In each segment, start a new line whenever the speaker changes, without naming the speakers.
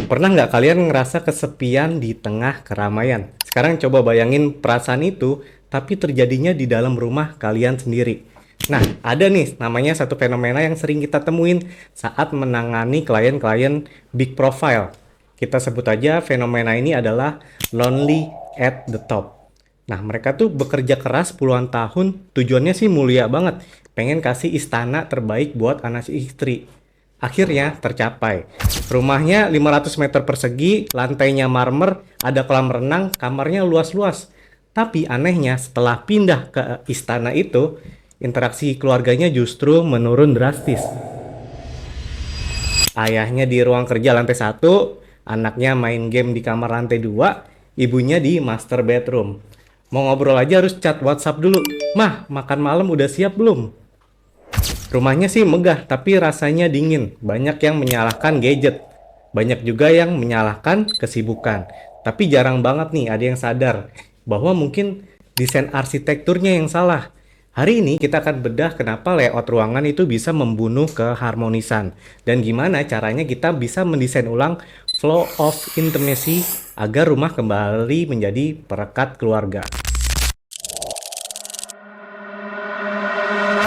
Pernah nggak kalian ngerasa kesepian di tengah keramaian? Sekarang coba bayangin perasaan itu, tapi terjadinya di dalam rumah kalian sendiri. Nah, ada nih namanya satu fenomena yang sering kita temuin saat menangani klien-klien big profile. Kita sebut aja fenomena ini adalah lonely at the top. Nah, mereka tuh bekerja keras puluhan tahun, tujuannya sih mulia banget. Pengen kasih istana terbaik buat anak istri. Akhirnya tercapai. Rumahnya 500 meter persegi, lantainya marmer, ada kolam renang, kamarnya luas-luas. Tapi anehnya setelah pindah ke istana itu, interaksi keluarganya justru menurun drastis. Ayahnya di ruang kerja lantai 1, anaknya main game di kamar lantai 2, ibunya di master bedroom. Mau ngobrol aja harus chat WhatsApp dulu. Mah, makan malam udah siap belum? Rumahnya sih megah, tapi rasanya dingin. Banyak yang menyalahkan gadget. Banyak juga yang menyalahkan kesibukan. Tapi jarang banget nih ada yang sadar bahwa mungkin desain arsitekturnya yang salah. Hari ini kita akan bedah kenapa layout ruangan itu bisa membunuh keharmonisan. Dan gimana caranya kita bisa mendesain ulang flow of intimacy agar rumah kembali menjadi perekat keluarga.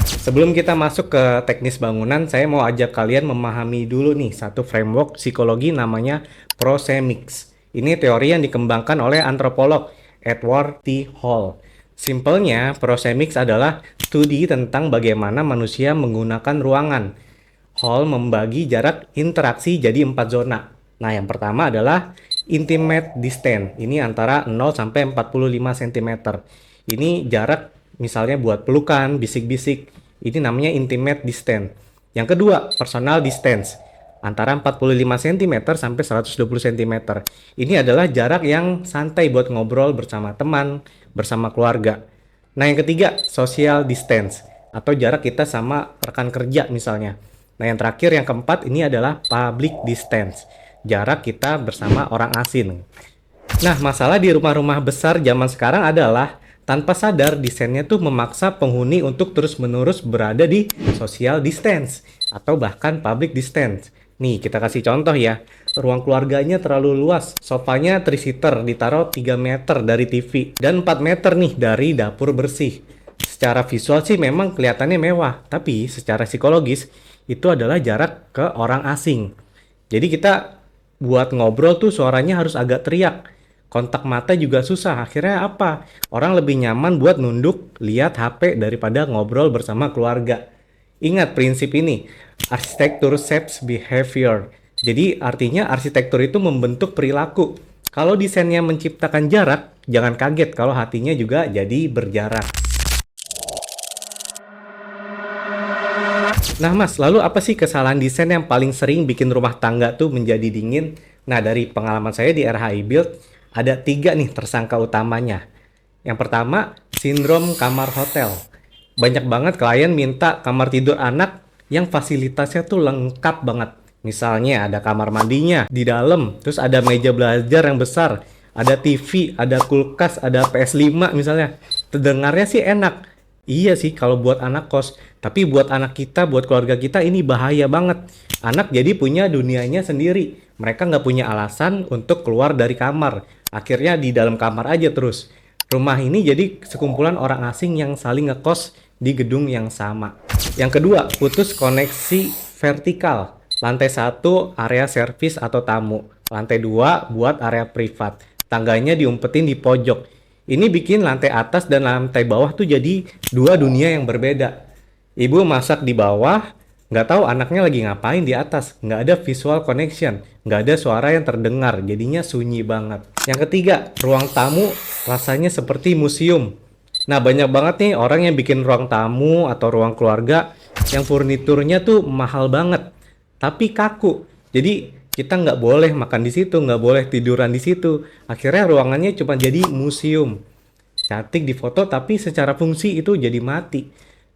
Sebelum kita masuk ke teknis bangunan, saya mau ajak kalian memahami dulu nih satu framework psikologi namanya prosemics. Ini teori yang dikembangkan oleh antropolog Edward T. Hall. Simpelnya, prosemics adalah studi tentang bagaimana manusia menggunakan ruangan. Hall membagi jarak interaksi jadi 4 zona. Nah, yang pertama adalah intimate distance. Ini antara 0 sampai 45 cm. Ini jarak misalnya buat pelukan, bisik-bisik. Ini namanya intimate distance. Yang kedua, personal distance. Antara 45 cm sampai 120 cm. Ini adalah jarak yang santai buat ngobrol bersama teman, bersama keluarga. Nah, yang ketiga, social distance. Atau jarak kita sama rekan kerja misalnya. Nah, yang terakhir, yang keempat, ini adalah public distance. Jarak kita bersama orang asing. Nah, masalah di rumah-rumah besar zaman sekarang adalah tanpa sadar desainnya tuh memaksa penghuni untuk terus-menerus berada di social distance atau bahkan public distance. Nih, kita kasih contoh ya. Ruang keluarganya terlalu luas. Sofanya 3-seater ditaruh 3 meter dari TV dan 4 meter nih dari dapur bersih. Secara visual sih memang kelihatannya mewah, tapi secara psikologis itu adalah jarak ke orang asing. Jadi kita buat ngobrol tuh suaranya harus agak teriak. Kontak mata juga susah. Akhirnya apa? Orang lebih nyaman buat nunduk, lihat HP daripada ngobrol bersama keluarga. Ingat prinsip ini, arsitektur shapes behavior. Jadi artinya arsitektur itu membentuk perilaku. Kalau desainnya menciptakan jarak, jangan kaget kalau hatinya juga jadi berjarak. Nah mas, lalu apa sih kesalahan desain yang paling sering bikin rumah tangga tuh menjadi dingin? Nah, dari pengalaman saya di RHI Build, ada 3 nih tersangka utamanya. Yang pertama, sindrom kamar hotel. Banyak banget klien minta kamar tidur anak yang fasilitasnya tuh lengkap banget. Misalnya ada kamar mandinya di dalam, terus ada meja belajar yang besar, ada TV, ada kulkas, ada PS5 misalnya. Terdengarnya sih enak. Iya sih kalau buat anak kos, tapi buat anak kita, buat keluarga kita ini bahaya banget. Anak jadi punya dunianya sendiri. Mereka nggak punya alasan untuk keluar dari kamar. Akhirnya di dalam kamar aja terus. Rumah ini jadi sekumpulan orang asing yang saling ngekos di gedung yang sama. Yang kedua, putus koneksi vertikal. Lantai 1 area servis atau tamu. Lantai 2 buat area privat. Tangganya diumpetin di pojok. Ini bikin lantai atas dan lantai bawah tuh jadi 2 dunia yang berbeda. Ibu masak di bawah, nggak tahu anaknya lagi ngapain di atas. Nggak ada visual connection, nggak ada suara yang terdengar, jadinya sunyi banget. Yang ketiga, ruang tamu rasanya seperti museum. Nah, banyak banget nih orang yang bikin ruang tamu atau ruang keluarga yang furniturnya tuh mahal banget, tapi kaku. Jadi kita nggak boleh makan di situ, nggak boleh tiduran di situ. Akhirnya ruangannya cuma jadi museum. Cantik di foto, tapi secara fungsi itu jadi mati.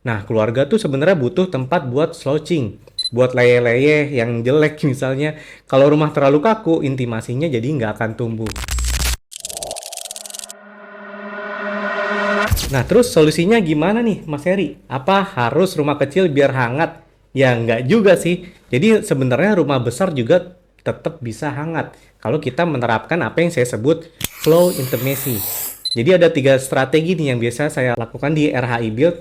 Nah, keluarga tuh sebenarnya butuh tempat buat slouching, buat leyeh-leyeh yang jelek misalnya. Kalau rumah terlalu kaku, intimasinya jadi nggak akan tumbuh. Nah, terus solusinya gimana nih, Mas Heri? Apa harus rumah kecil biar hangat? Ya, nggak juga sih. Jadi sebenarnya rumah besar juga tetap bisa hangat kalau kita menerapkan apa yang saya sebut flow intimacy. Jadi ada 3 strategi nih yang biasa saya lakukan di RHI Build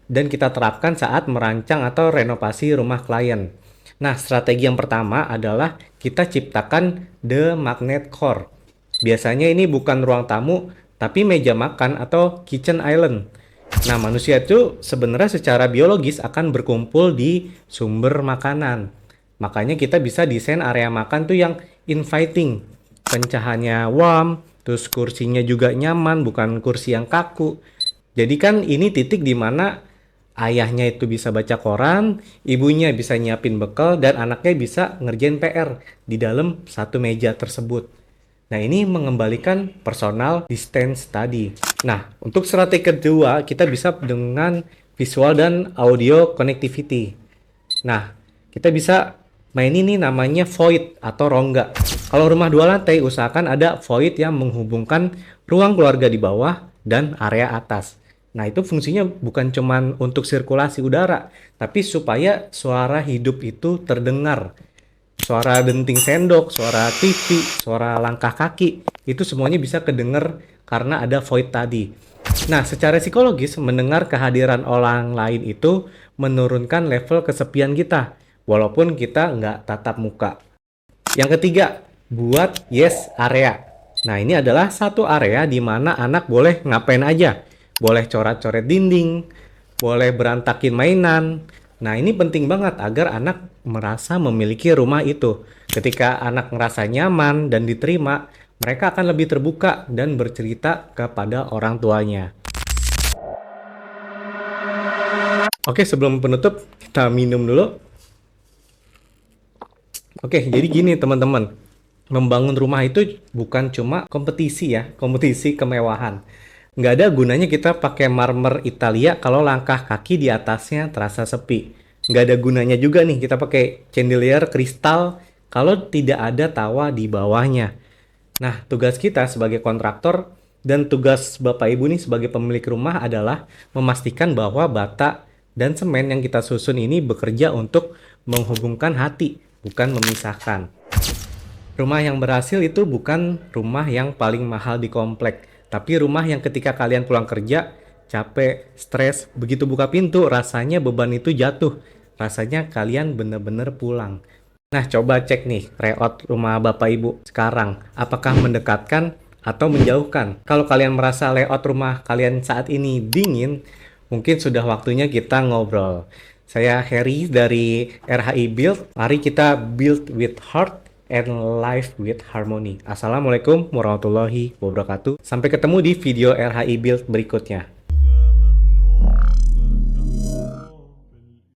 dan kita terapkan saat merancang atau renovasi rumah klien. Nah, strategi yang pertama adalah kita ciptakan the magnet core. Biasanya ini bukan ruang tamu, tapi meja makan atau kitchen island. Nah, manusia itu sebenarnya secara biologis akan berkumpul di sumber makanan. Makanya kita bisa desain area makan tuh yang inviting. Pencahayaannya warm, terus kursinya juga nyaman, bukan kursi yang kaku. Jadi kan ini titik di mana ayahnya itu bisa baca koran, ibunya bisa nyiapin bekal, dan anaknya bisa ngerjain PR di dalam satu meja tersebut. Nah, ini mengembalikan personal distance tadi. Nah, untuk strategi kedua, kita bisa dengan visual dan audio connectivity. Nah, kita bisa main ini namanya void atau rongga. Kalau rumah 2 lantai, usahakan ada void yang menghubungkan ruang keluarga di bawah dan area atas. Nah, itu fungsinya bukan cuma untuk sirkulasi udara, tapi supaya suara hidup itu terdengar. Suara denting sendok, suara TV, suara langkah kaki, itu semuanya bisa kedenger karena ada void tadi. Nah, secara psikologis, mendengar kehadiran orang lain itu menurunkan level kesepian kita, walaupun kita nggak tatap muka. Yang ketiga, buat yes area. Nah, ini adalah satu area di mana anak boleh ngapain aja. Boleh coret-coret dinding, boleh berantakin mainan. Nah, ini penting banget agar anak merasa memiliki rumah itu. Ketika anak merasa nyaman dan diterima, mereka akan lebih terbuka dan bercerita kepada orang tuanya. Oke, sebelum penutup, kita minum dulu. Oke, jadi gini teman-teman. Membangun rumah itu bukan cuma kompetisi ya, kompetisi kemewahan. Nggak ada gunanya kita pakai marmer Italia kalau langkah kaki di atasnya terasa sepi. Nggak ada gunanya juga nih kita pakai chandelier kristal kalau tidak ada tawa di bawahnya. Nah, tugas kita sebagai kontraktor dan tugas Bapak Ibu nih sebagai pemilik rumah adalah memastikan bahwa bata dan semen yang kita susun ini bekerja untuk menghubungkan hati, bukan memisahkan. Rumah yang berhasil itu bukan rumah yang paling mahal di komplek, tapi rumah yang ketika kalian pulang kerja, capek, stres, begitu buka pintu, rasanya beban itu jatuh. Rasanya kalian bener-bener pulang. Nah, coba cek nih layout rumah Bapak Ibu sekarang. Apakah mendekatkan atau menjauhkan? Kalau kalian merasa layout rumah kalian saat ini dingin, mungkin sudah waktunya kita ngobrol. Saya Harry dari RHI Build. Mari kita build with heart and life with harmony. Assalamualaikum warahmatullahi wabarakatuh. Sampai ketemu di video RHI Build berikutnya.